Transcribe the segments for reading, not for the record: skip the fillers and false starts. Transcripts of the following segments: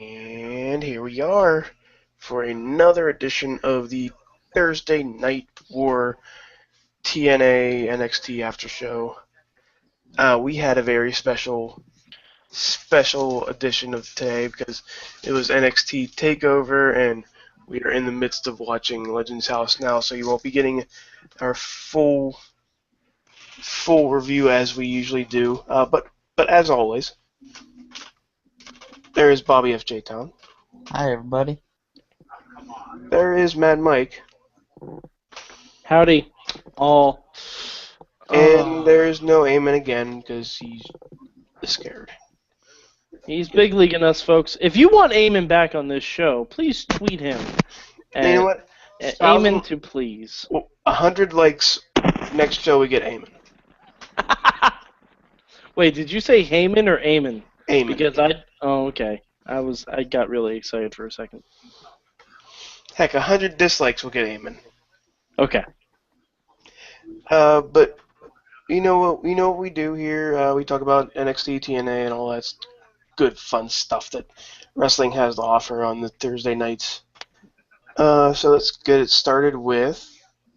And here we are for another edition of the Thursday Night War TNA NXT Aftershow. We had a very special edition of today because it was NXT TakeOver, and we are in the midst of watching Legends House now, so you won't be getting our full review as we usually do. But as always, there is Bobby F. J. Town. Hi, everybody. There is Mad Mike. Howdy, all. And there's no Eamon again because he's scared. He's big leaguing us, folks. If you want Eamon back on this show, please tweet him. And you know what? Eamon to please. 100 likes. Next show we get Eamon. Wait, did you say Heyman or Eamon? Eamon. Because okay. I got really excited for a second. Heck, 100 dislikes will get Eamon. Okay. But you know what we do here. We talk about NXT, TNA, and all that good, fun stuff that wrestling has to offer on the Thursday nights. So let's get it started with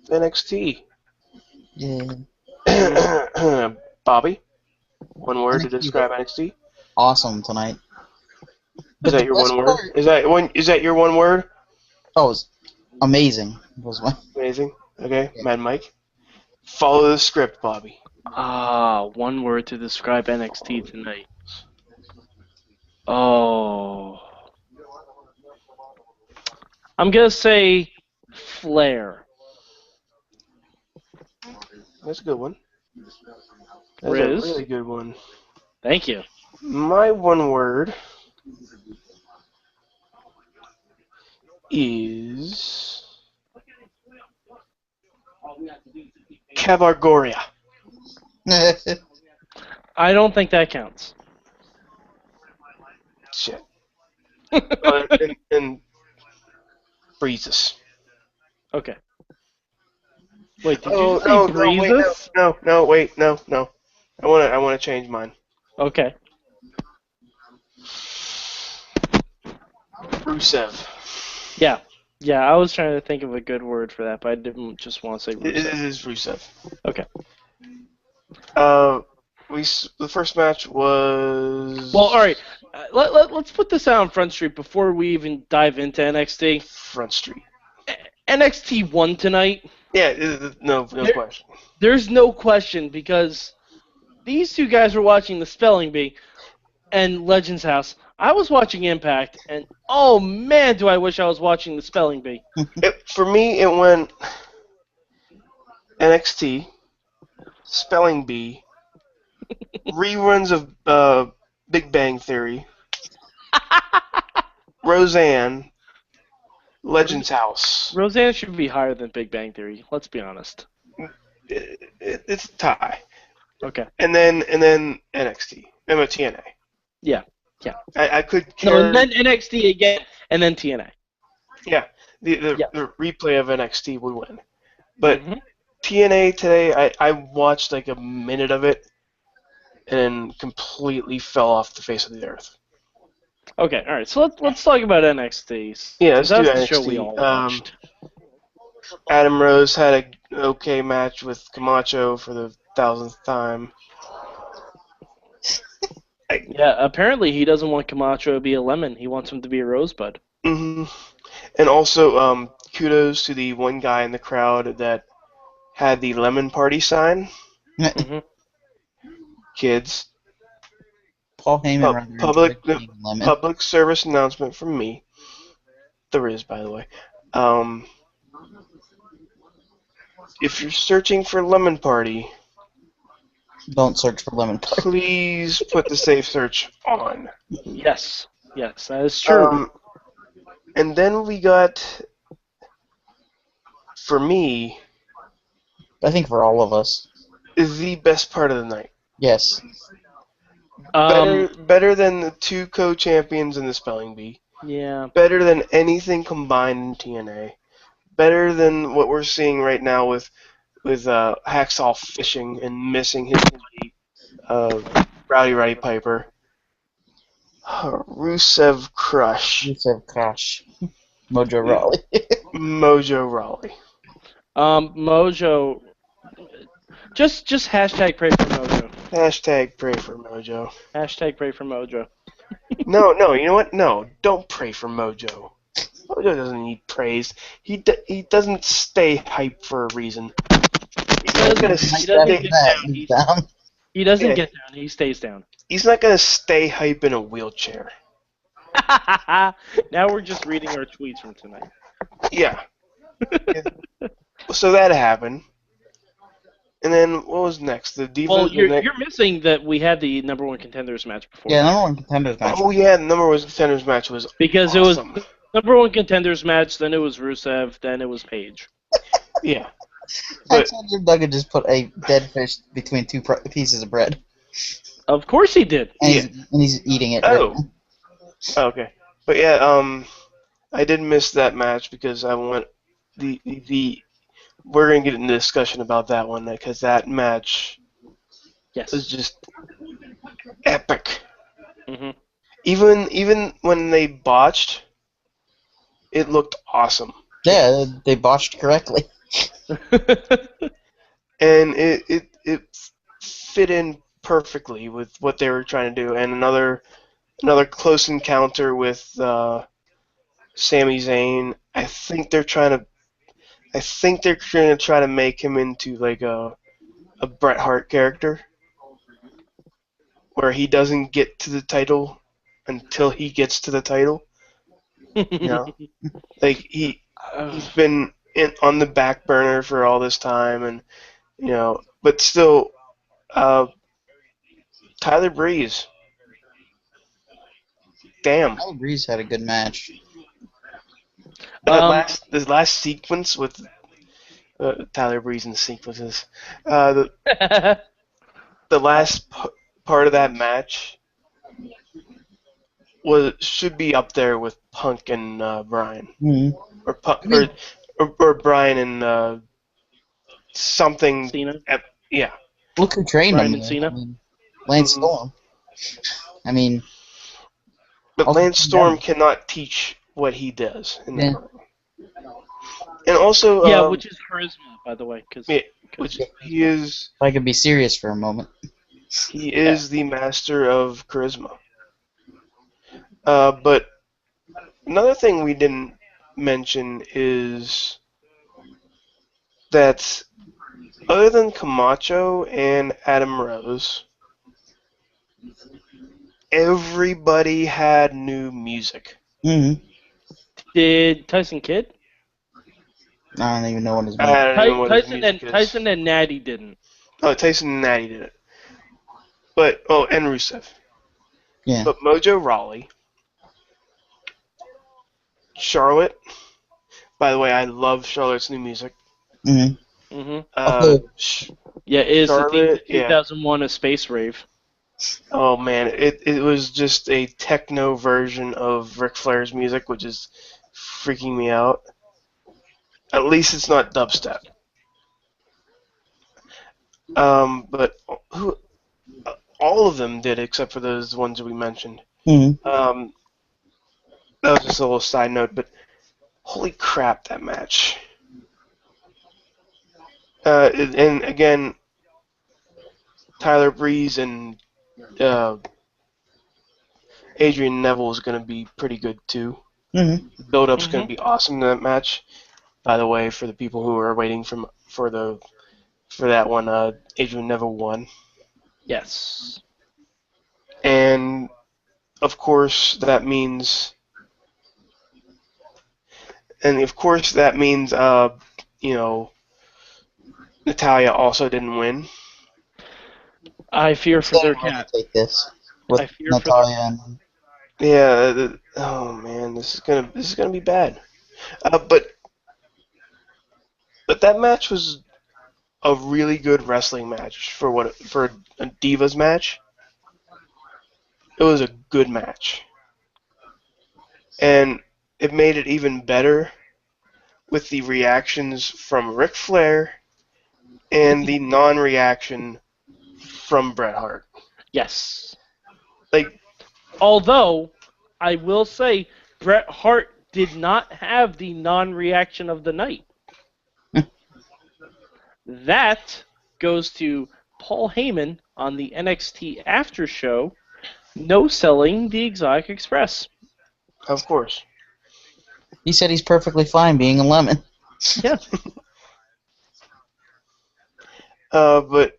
NXT. Yeah. Bobby, one word to NXT. describe NXT. Awesome tonight. Is that your one word? Is that your one word? Oh, it was amazing. Was my Amazing. Okay, Yeah. Mad Mike. Follow the script, Bobby. One word to describe NXT tonight. Oh. I'm gonna say flair. That's a good one. That's Riz? a really good one. Thank you. My one word is Cabargoria. I don't think that counts. Shit. and Breezes. Okay. Wait, did you say Breezes? No. I want to change mine. Okay. Rusev. Yeah, I was trying to think of a good word for that, but I didn't just want to say It Rusev. is Rusev. Okay. The first match was. Well, all right. Let's put this out on Front Street before we even dive into NXT. Front Street. NXT won tonight. Yeah, no question. There's no question because these two guys were watching the Spelling Bee and Legends House. I was watching Impact, and oh man, do I wish I was watching the Spelling Bee. For me, it went NXT, Spelling Bee, reruns of Big Bang Theory, Roseanne, Legends House. Roseanne should be higher than Big Bang Theory. Let's be honest. It's a tie. Okay. And then NXT, TNA. Yeah. I could No, care. and then NXT again, and then TNA. Yeah, the Yeah. replay of NXT would win. But Mhm. TNA today, I watched like a minute of it and completely fell off the face of the earth. Okay, all right. So let's talk about NXT. Yeah, let's do That's the show NXT. we all watched. Adam Rose had an okay match with Camacho for the 1000th time. Yeah, apparently he doesn't want Camacho to be a lemon. He wants him to be a rosebud. Mm-hmm. And also, kudos to the one guy in the crowd that had the lemon party sign. Mm-hmm. Kids, Paul Heyman rather public enjoyed being lemon. public service announcement from me. There is, by the way. If you're searching for lemon party, Don't search for lemon party. please put the safe search on. Yes, that is true. And then we got, for me, I think for all of us. the best part of the night. Yes. Better than the two co-champions in the Spelling Bee. Yeah. Better than anything combined in TNA. Better than what we're seeing right now with Hacksaw fishing and missing his buddy, Rowdy Roddy Piper. Rusev Crush. Rusev Crush. Mojo Mm. Rawley. Mojo Rawley. Mojo. Just hashtag pray for Mojo. Hashtag pray for Mojo. Hashtag pray for Mojo. No, you know what? No, don't pray for Mojo. Mojo doesn't need praise. He doesn't stay hype for a reason. He's not gonna He doesn't stay. get down. He's down. He doesn't Yeah. get down. He stays down. He's not gonna stay hype in a wheelchair. Now we're just reading our tweets from tonight. Yeah. So that happened. And then what was next? The Divas. Well, you're missing that we had the number one contenders match before. Yeah, number one contenders match. Oh yeah, the number one contenders match was Because awesome. it was number one contenders match, then it was Rusev, then it was Paige. Yeah. But Alexander Duggan just put a dead fish between two pieces of bread, Of course he did. and he's eating it. Oh. Right now. okay. But yeah, I did miss that match because I want the we're gonna get into discussion about that one because that match Yes. was just epic. hmm Even when they botched, it looked awesome. Yeah, they botched correctly. And it fit in perfectly with what they were trying to do. And another close encounter with Sami Zayn. I think they're gonna try to make him into like a Bret Hart character, where he doesn't get to the title until he gets to the title. You know, like he's been on the back burner for all this time, and you know, but still, Tyler Breeze. Damn. Tyler Breeze had a good match. This last sequence with Tyler Breeze and sequences. The last part of that match should be up there with Punk and Bryan, Mm-hmm. or Punk, or Bryan and something. Cena. Yeah. Look who trained Bryan him. and Cena. I mean, Lance Storm. I mean, But Also, Lance Storm yeah. cannot teach what he does in the Yeah. ring. And also, Yeah, which is charisma, by the way. Cause, yeah, which he is. if I could be serious for a moment. He is the master of charisma. But another thing we didn't mention is that other than Camacho and Adam Rose, everybody had new music. Mm-hmm. Did Tyson Kidd? I don't even know what his I name. don't know what his Tyson music and is. Tyson and Natty didn't. Oh, Tyson and Natty did it. And Rusev. Yeah. But Mojo Rawley, Charlotte. By the way, I love Charlotte's new music. Mm-hmm. hmm Yeah, is the theme Charlotte, of 2001: A Space Rave. Oh man, it was just a techno version of Ric Flair's music, which is freaking me out. At least it's not dubstep. But all of them did except for those ones that we mentioned. Mm-hmm. That was just a little side note, but holy crap, that match. And again, Tyler Breeze and Adrian Neville is going to be pretty good too. Mm-hmm. The build-up's going to be awesome in that match. By the way, for the people who are waiting for that one, Adrian Neville won. Yes. And of course that means Natalia also didn't win. I fear for their I'm gonna cat. take this with I fear for Natalia and Yeah. Oh man, this is gonna be bad. But that match was a really good wrestling match for a Divas match. It was a good match, and it made it even better with the reactions from Ric Flair and the non-reaction from Bret Hart. Yes. Like Although, I will say, Bret Hart did not have the non-reaction of the night. That goes to Paul Heyman on the NXT Aftershow, no selling the Exotic Express. Of course. He said he's perfectly fine being a lemon. Yeah. But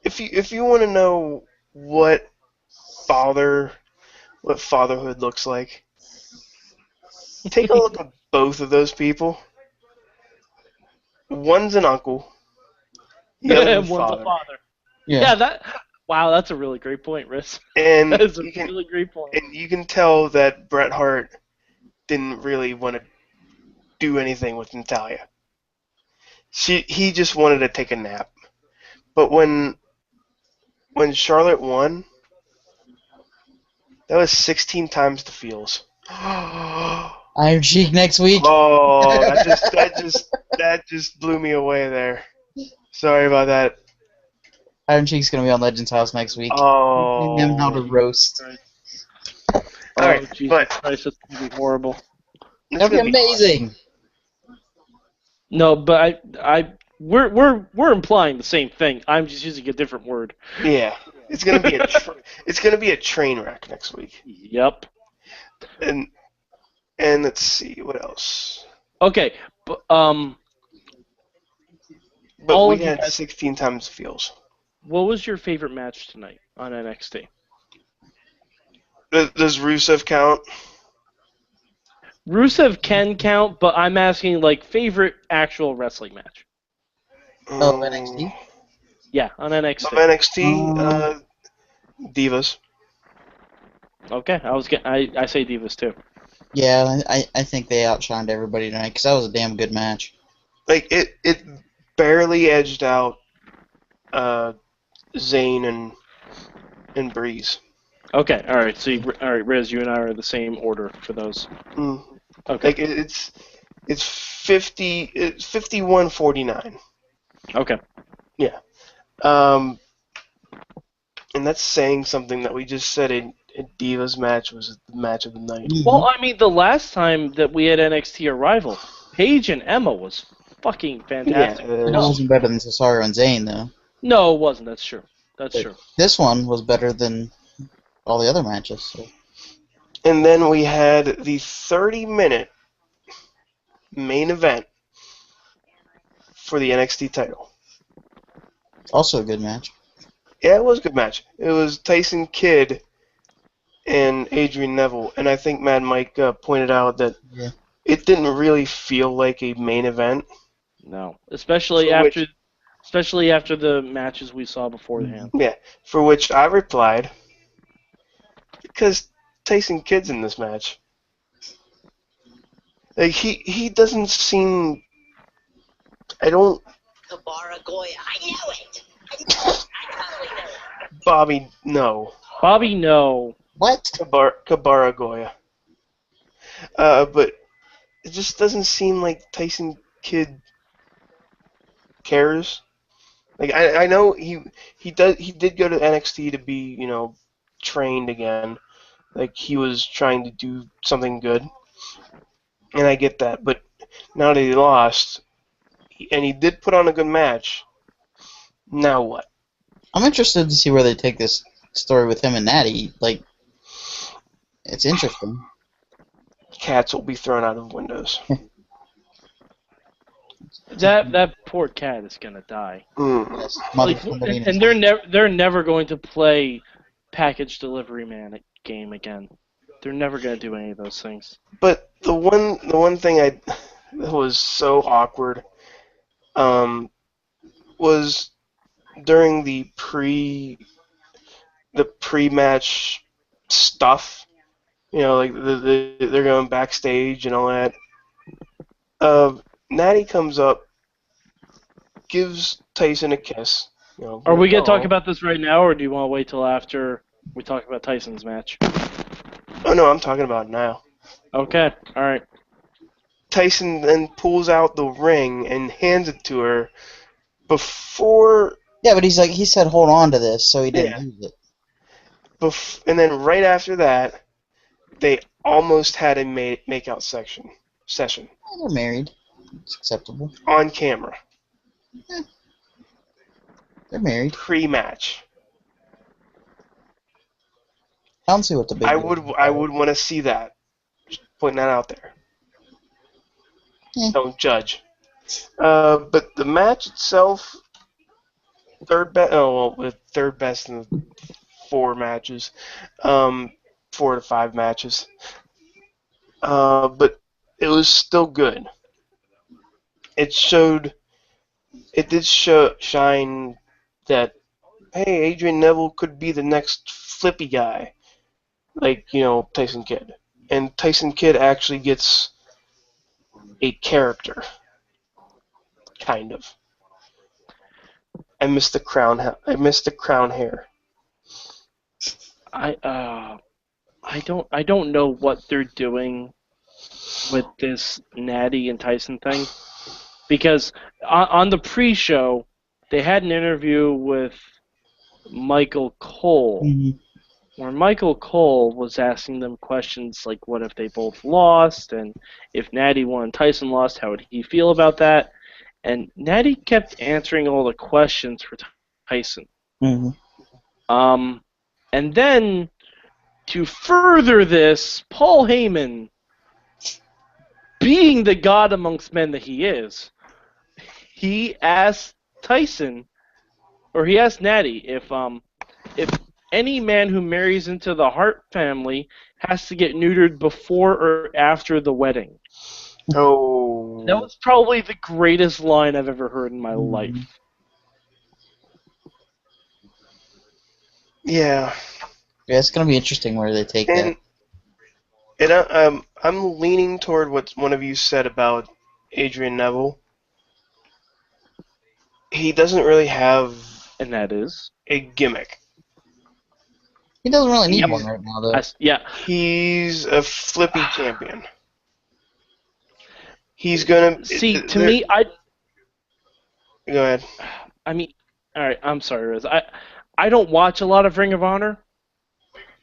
if you want to know what fatherhood looks like, take a look at both of those people. One's an uncle, the other's a One's father. a father. Yeah. Wow, that's a really great point, Riz. And That is a really great point. And you can tell that Bret Hart didn't really want to do anything with Natalia. He just wanted to take a nap. But when Charlotte won, that was 16 times the feels. Iron Sheik next week. Oh, that just blew me away there. Sorry about that. Iron Sheik's gonna be on Legends House next week. Oh. Teaching him how to roast. All right, Jesus but Christ, that's gonna be horrible. That'd be amazing. No, but we're implying the same thing. I'm just using a different word. Yeah, it's gonna be a train wreck next week. Yep. And let's see what else. Okay, But all we of you had guys- 16 times the feels. what was your favorite match tonight on NXT? Does Rusev count? Rusev can count, but I'm asking like favorite actual wrestling match. Oh, NXT? Yeah, on NXT. Of NXT, Divas. Okay, I say Divas too. Yeah, I think they outshined everybody tonight because that was a damn good match. Like it barely edged out Zayn and Breeze. Okay, all right. So, all right, Riz, you and I are the same order for those. Okay. Like it's 51-49. Okay. Yeah. And that's saying something that we just said a Divas match was the match of the night. Well, I mean, the last time that we had NXT Arrival, Paige and Emma was fucking fantastic. Yeah, It wasn't better than Cesaro and Zayn, though. No, it wasn't. That's true. That's But true. This one was better than all the other matches. So. And then we had the 30-minute main event for the NXT title. Also a good match. Yeah, it was a good match. It was Tyson Kidd and Adrian Neville, and I think Mad Mike pointed out that it didn't really feel like a main event. No, especially after the matches we saw beforehand. Yeah, for which I replied, because Tyson Kidd's in this match. Like he doesn't seem. I don't. Kabara Goya, I knew it. I totally knew it. Bobby, no. Bobby, no. What? Kabara Goya. But it just doesn't seem like Tyson Kidd cares. Like I know he did go to NXT to be, trained again. Like he was trying to do something good. And I get that, but now that he lost, and he did put on a good match, now what? I'm interested to see where they take this story with him and Natty. Like, it's interesting. Cats will be thrown out of windows. That poor cat is gonna die. Yes. Like, and they're never going to play package delivery man game again. They're never gonna do any of those things. But the one thing that was so awkward was during the pre-match stuff. Like they're going backstage and all that. Natty comes up, gives Tyson a kiss. Are we gonna talk about this right now, or do you want to wait till after we talk about Tyson's match? Oh no, I'm talking about it now. Okay, all right. Tyson then pulls out the ring and hands it to her before. Yeah, but he said hold on to this, so he didn't use it. And then right after that, they almost had a makeout session They're married. It's acceptable. on camera They're married. pre-match. I don't see what the big I deal would is. I would want to see that. Just putting that out there. Eh. Don't judge. But the match itself, third best. Oh well, with third best in 4 matches, 4 to 5 matches. But it was still good. It showed. It did shine that hey, Adrian Neville could be the next flippy guy, like Tyson Kidd. And Tyson Kidd actually gets a character, kind of. I miss the crown. I miss the crown hair. I don't know what they're doing with this Natty and Tyson thing, because on the pre-show they had an interview with Michael Cole, Mhm. where Michael Cole was asking them questions like, what if they both lost, and if Natty won and Tyson lost, how would he feel about that? And Natty kept answering all the questions for Tyson. Mhm. And then to further this, Paul Heyman, being the god amongst men that he is, he asked Tyson, or he asked Natty, if any man who marries into the Hart family has to get neutered before or after the wedding. Oh. That was probably the greatest line I've ever heard in my Mhm. life. Yeah. Yeah, it's gonna be interesting where they take And I'm leaning toward what one of you said about Adrian Neville. He doesn't really have And that is? a gimmick. He doesn't really need Yep. one right now, though. Yeah. He's a flippy champion. He's gonna See, to me, I Go ahead. mean, all right, I'm sorry, Riz. I don't watch a lot of Ring of Honor,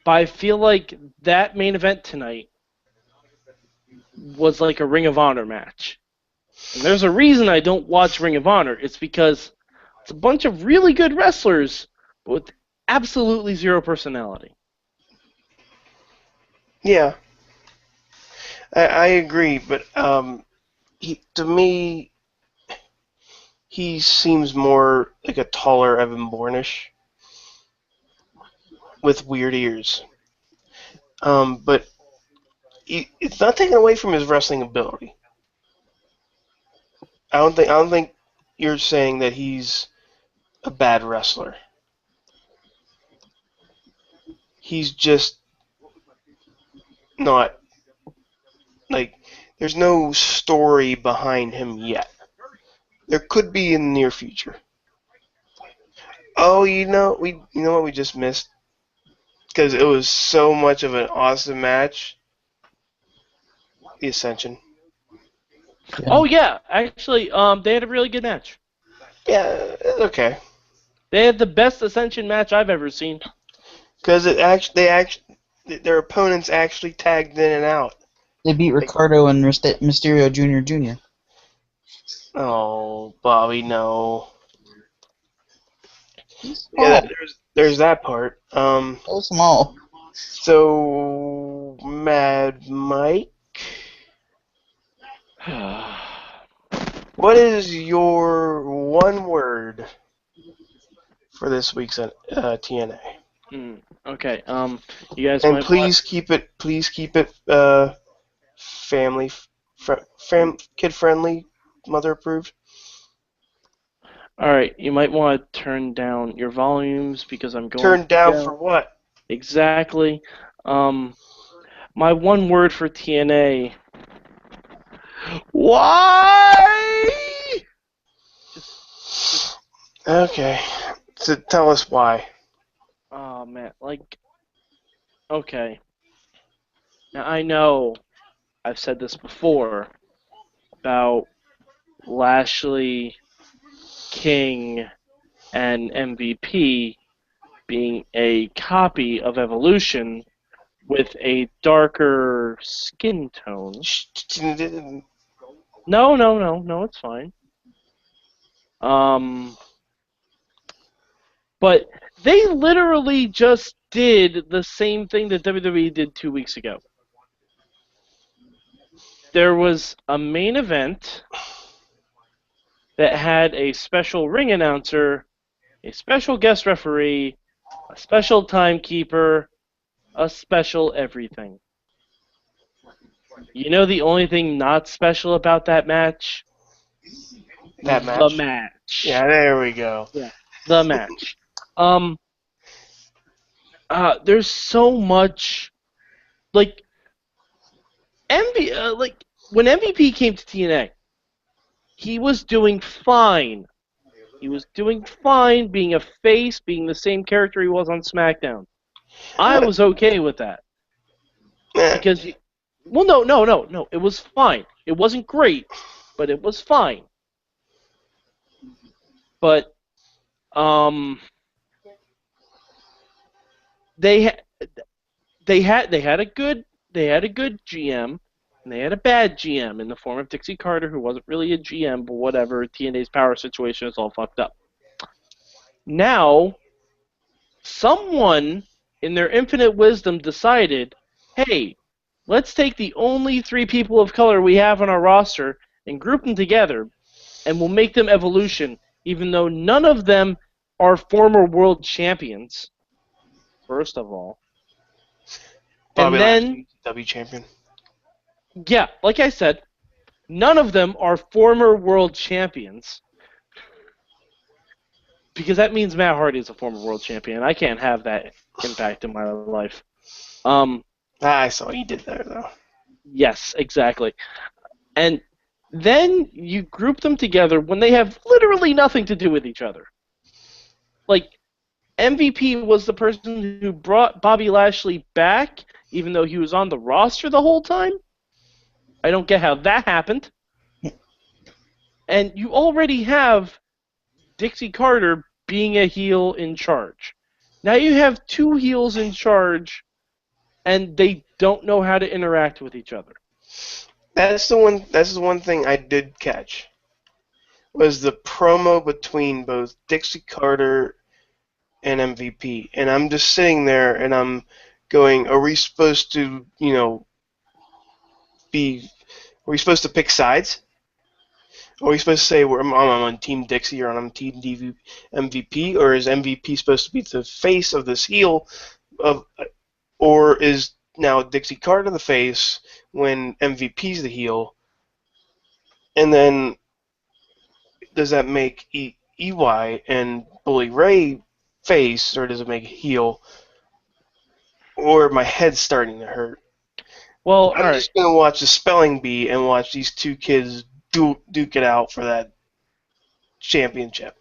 but I feel like that main event tonight was like a Ring of Honor match. And there's a reason I don't watch Ring of Honor. It's because it's a bunch of really good wrestlers, but with absolutely zero personality. Yeah, I agree, but to me, he seems more like a taller Evan Bourne-ish with weird ears. But it's not taken away from his wrestling ability. I don't think you're saying that he's a bad wrestler. He's just not like there's no story behind him yet. There could be in the near future. Oh, you know what we just missed because it was so much of an awesome match. The Ascension. Yeah. Oh yeah, actually, they had a really good match. Yeah, it's okay. They had the best Ascension match I've ever seen. Because their opponents actually tagged in and out. They beat Ricardo and Mysterio Jr. Oh, Bobby, no. He's Yeah, small. there's that part. So small. So Mad Mike, what is your one word for this week's TNA? Okay, you guys And might please keep it family, kid friendly, mother approved. All right, you might want to turn down your volumes because I'm going Turned down down. for what? Exactly. My one word for TNA. Why? Okay, so tell us why. Oh man, like, okay. Now I know I've said this before about Lashley, King, and MVP being a copy of Evolution with a darker skin tone. No, it's fine. But they literally just did the same thing that WWE did 2 weeks ago. There was a main event that had a special ring announcer, a special guest referee, a special timekeeper, a special everything. You know the only thing not special about that match? That The match? match. Yeah, there we go. Yeah, the match. There's so much, like when MVP came to TNA, he was doing fine. He was doing fine being a face, being the same character he was on SmackDown. I was okay with that because, no, it was fine. It wasn't great, but it was fine. But they had a good GM, and they had a bad GM in the form of Dixie Carter, who wasn't really a GM, but whatever. TNA's power situation is all fucked up. Now, someone in their infinite wisdom decided, hey, let's take the only 3 people of color we have on our roster and group them together, and we'll make them Evolution, even though none of them are former world champions, first of all. Bobby And then, Lashley, W champion. yeah, like I said, none of them are former world champions. Because that means Matt Hardy is a former world champion. I can't have that impact in my life. I saw what you did there, though. Yes, exactly. And then you group them together when they have literally nothing to do with each other. Like, MVP was the person who brought Bobby Lashley back, even though he was on the roster the whole time. I don't get how that happened. And you already have Dixie Carter being a heel in charge. Now you have 2 heels in charge, and they don't know how to interact with each other. That's the one thing I did catch. Was the promo between both Dixie Carter and MVP. And I'm just sitting there and I'm going, are we supposed to, are we supposed to pick sides? Are we supposed to say I'm on Team Dixie or I'm Team MVP? Or is MVP supposed to be the face of this heel? Or is now Dixie Carter the face when MVP's the heel? And then does that make EY and Bully Ray face, or does it make heel? Or my head's starting to hurt. Well, I'm just going to watch the spelling bee and watch these 2 kids duke it out for that championship.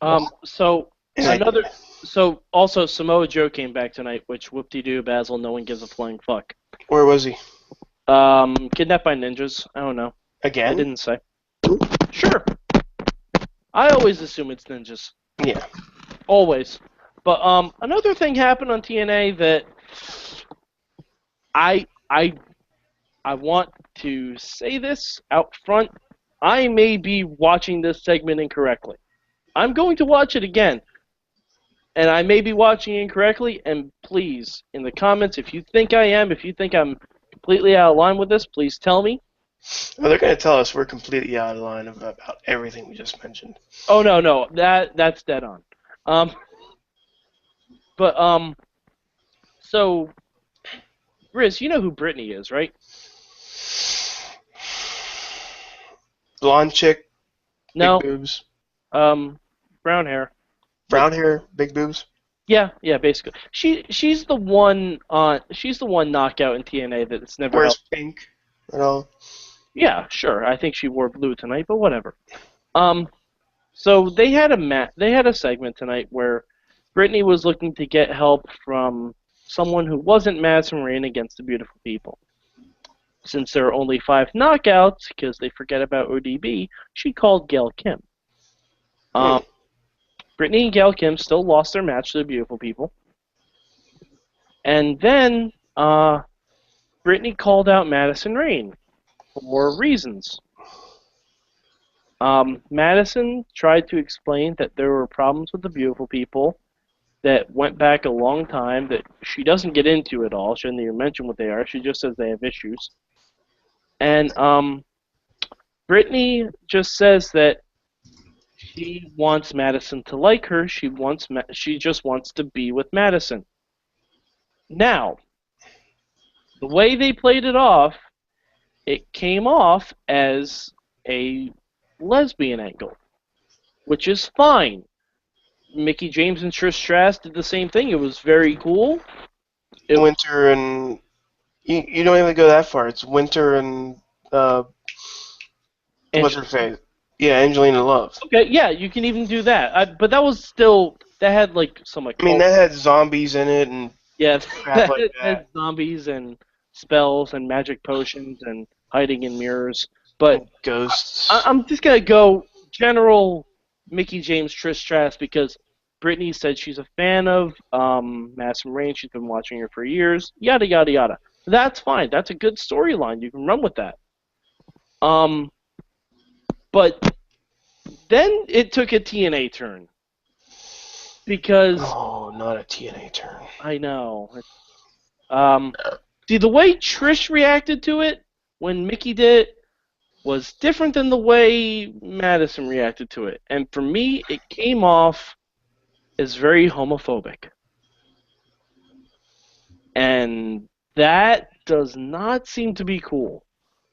So also Samoa Joe came back tonight, which whoop-de-doo, Basil, no one gives a flying fuck. Where was he? Kidnapped by ninjas. I don't know. Again? I didn't say. Sure. I always assume it's ninjas. Yeah. Always. But another thing happened on TNA that I want to say this out front. I may be watching this segment incorrectly. I'm going to watch it again. And I may be watching incorrectly, and please, in the comments, if you think I am, if you think I'm completely out of line with this, please tell me. Well, they're going to tell us we're completely out of line about everything we just mentioned. Oh, no, that's dead on. So, Riz, you know who Brittany is, right? Blonde chick, No. big boobs. Brown hair. Brown hair, big boobs. Yeah, basically. She's the one knockout in TNA that's never Wears helped. pink at all. Yeah, sure. I think she wore blue tonight, but whatever. So they had a segment tonight where Brittany was looking to get help from someone who wasn't Madison Rain against the Beautiful People. Since there are only 5 knockouts, because they forget about ODB, she called Gail Kim. Brittany and Gail Kim still lost their match to the Beautiful People. And then Brittany called out Madison Rayne for reasons. Madison tried to explain that there were problems with the Beautiful People that went back a long time that she doesn't get into at all. She doesn't even mention what they are. She just says they have issues. And Brittany just says that she wants Madison to like her. She just wants to be with Madison. Now, the way they played it off, it came off as a lesbian angle, which is fine. Mickie James and Trish Stratus did the same thing. It was very cool. Winter and you don't even go that far. It's Winter and what's her face? Yeah, Angelina Love. Okay, yeah, you can even do that. But that was still that had like some like. I mean, that had zombies in it and yeah, crap like that. had zombies and spells and magic potions and hiding in mirrors. But ghosts. I'm just gonna go general Mickie James Trish Stratus because Brittany said she's a fan of Madison Rayne. She's been watching her for years. Yada yada yada. That's fine. That's a good storyline. You can run with that. But then it took a TNA turn because not a TNA turn. I know. See, the way Trish reacted to it when Mickie did it was different than the way Madison reacted to it, and for me, it came off as very homophobic, and that does not seem to be cool.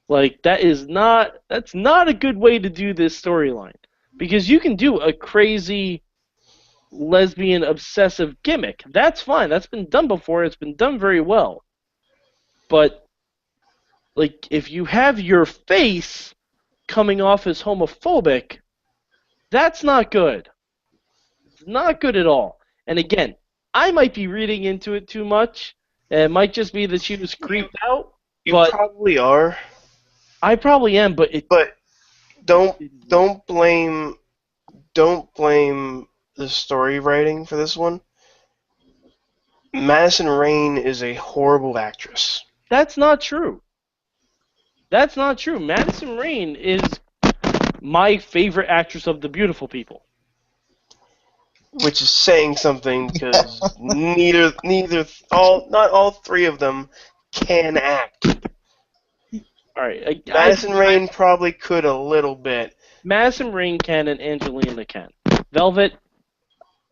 Like that's not a good way to do this storyline because you can do a crazy lesbian obsessive gimmick. That's fine. That's been done before. It's been done very well. But like if you have your face coming off as homophobic, that's not good. It's not good at all. And again, I might be reading into it too much. It might just be that she was creeped out. You probably are. I probably am, but don't blame the story writing for this one. Madison Rayne is a horrible actress. That's not true. That's not true. Madison Rayne is my favorite actress of the Beautiful People. Which is saying something because not all three of them can act. All right, Madison Rayne probably could a little bit. Madison Rayne can and Angelina can. Velvet,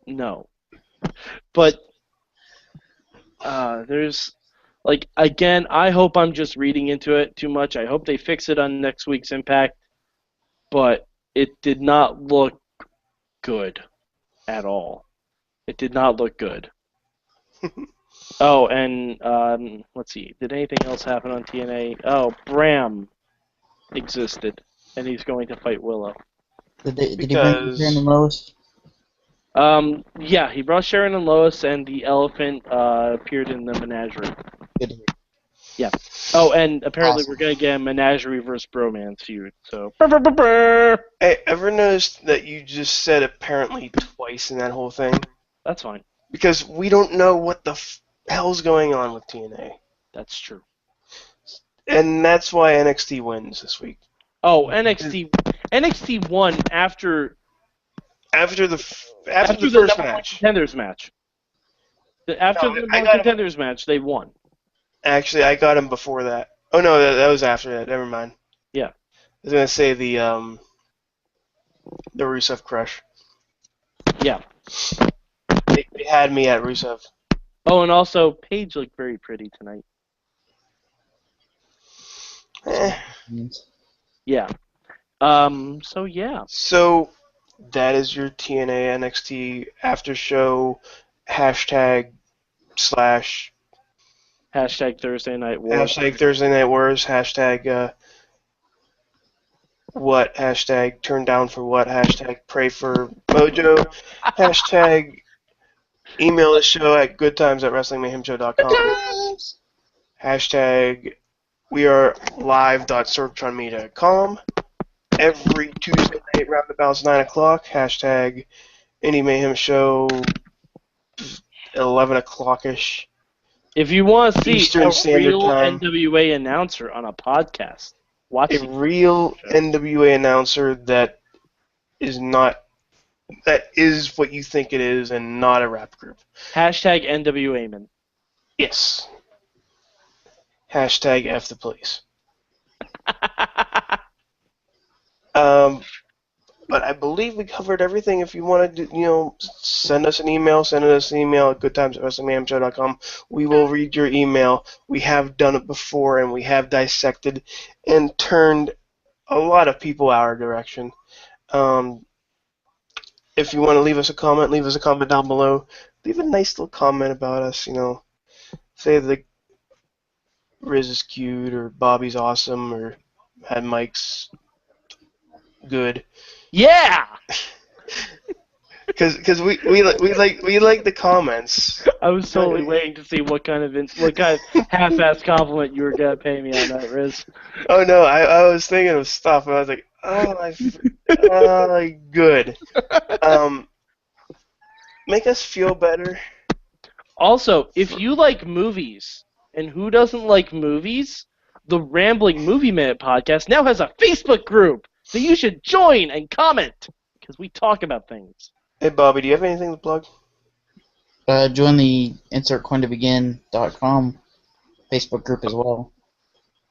no. But there's like again, I hope I'm just reading into it too much. I hope they fix it on next week's Impact, but it did not look good at all. It did not look good. Oh, and let's see. Did anything else happen on TNA? Oh, Bram existed, and he's going to fight Willow. Did he bring Sharon and Lois? Yeah, he brought Sharon and Lois, and the elephant appeared in the menagerie. Good to hear. Yeah. Oh, and apparently Awesome. we're gonna get a menagerie versus bromance feud. So. Hey, ever noticed that you just said apparently twice in that whole thing? That's fine. Because we don't know what the hell's going on with TNA. That's true. And that's why NXT wins this week. Oh, NXT won after the first number one match. contenders match. After the number one contenders match, they won. Actually, I got him before that. Oh no, that was after that. Never mind. Yeah. I was gonna say the Rusev crush. Yeah. They had me at Rusev. Oh, and also Paige looked very pretty tonight. Yeah. So yeah. So that is your TNA NXT after show #/ Hashtag Thursday Night War. Hashtag Thursday Night Wars. Hashtag what? Hashtag turn down for what? Hashtag pray for Mojo. Hashtag email the show at goodtimes@wrestlingmayhemshow.com. Hashtag we are live.sorgatronme.com. Every Tuesday night round about 9 o'clock. Hashtag Indie Mayhem show, 11 o'clock-ish. If you want to see Eastern a Standard real Time. NWA announcer on a podcast, watch A the real show. NWA announcer that is what you think it is and not a rap group. Hashtag NWA man. Yes. Hashtag F the police. But I believe we covered everything. If you want to, send us an email. Send us an email at goodtimes@wrestlingmayhemshow.com. We will read your email. We have done it before, and we have dissected and turned a lot of people our direction. If you want to leave us a comment down below. Leave a nice little comment about us. Say that Riz is cute, or Bobby's awesome, or had Mike's good. Yeah! Because we like the comments. I was totally waiting to see what kind of half-ass compliment you were gonna pay me on that, Riz. Oh no, I was thinking of stuff, and I was like, good. Make us feel better. Also, if you like movies, and who doesn't like movies, the Rambling Movie Minute podcast now has a Facebook group that you should join and comment, because we talk about things. Hey Bobby, do you have anything to plug? Join the insertcointobegin.com Facebook group as well.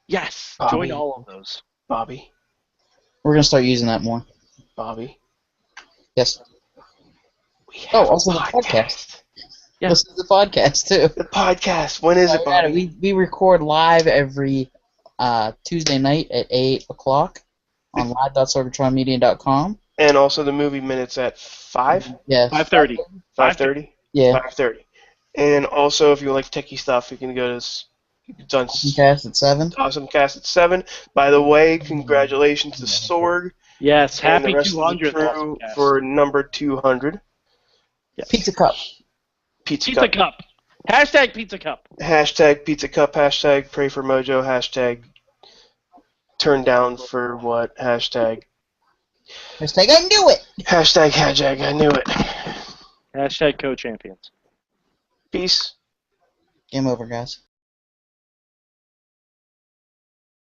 Yes, Bobby. join all of those. Bobby. We're gonna start using that more. Bobby. Yes. We have Also a the podcast. Yeah. Listen to the podcast too. The podcast. When is it, Bobby? We record live every Tuesday night at 8 o'clock on live.sorgatronmedia.com. And also the movie minutes at 5? Yes. 5:30. 5:30? Yeah. 5:30. And also, if you like techie stuff, you can go to it's on Cast at 7. AwesomeCast at 7. By the way, congratulations to Sorg Yes, and happy the rest of the 200th crew podcast. for number 200. Yes. Pizza Cup. Pizza Pizza Cup. Cup. Hashtag Pizza Cup. Hashtag Pizza Cup. Hashtag Pray for Mojo. Hashtag Turn Down for What. Hashtag I knew it! Hashtag I knew it. Hashtag co-champions. Peace. Game over, guys.